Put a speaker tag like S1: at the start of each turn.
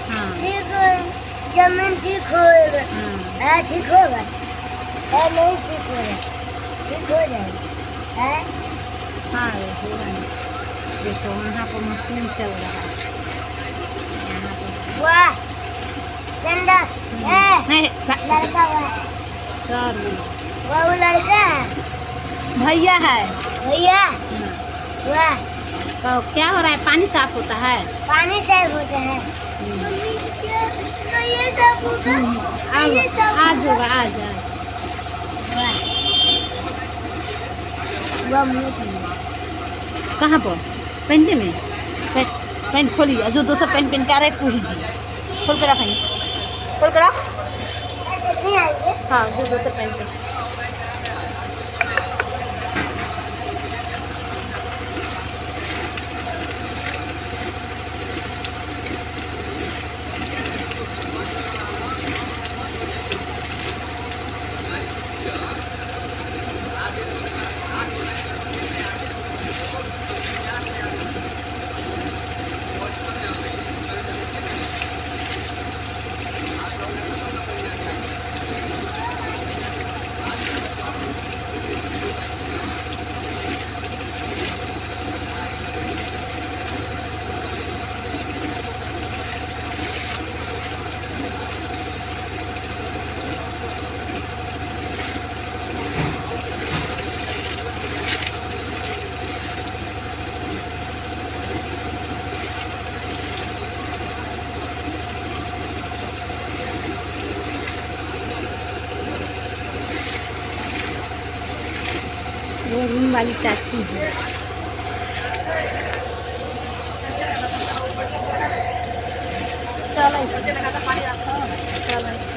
S1: हाँ।
S2: ठीक जमीन ठीक होएगा। है ठीक होगा, है नहीं ठीक होगा, ठीक हो जाएगा है।
S1: हाँ होगा ना। देखो वहाँ पर मशीन चल रहा है, यहाँ पर
S2: वाह चंदा है
S1: नहीं
S2: लड़का हुआ
S1: सर
S2: वो लड़का है
S1: भैया है।
S2: भैया।
S1: हाँ।
S2: वाह
S1: तो क्या हो रहा है, पानी साफ होता है।
S2: पानी साफ होता है। तो ये साफ होगा, ये साफ
S1: आज होगा आज।
S2: वाह वाह मुझे
S1: कहाँ पर पेंटे में पेंट खोलिए, जो दूसरा पेंट पेंट का रहे पूछिए, खोल के रखेंगे, खोल के रख।
S2: नहीं आएंगे।
S1: हाँ जो दूसरा पेंट वो रूम वाली चाची है। चलो चलो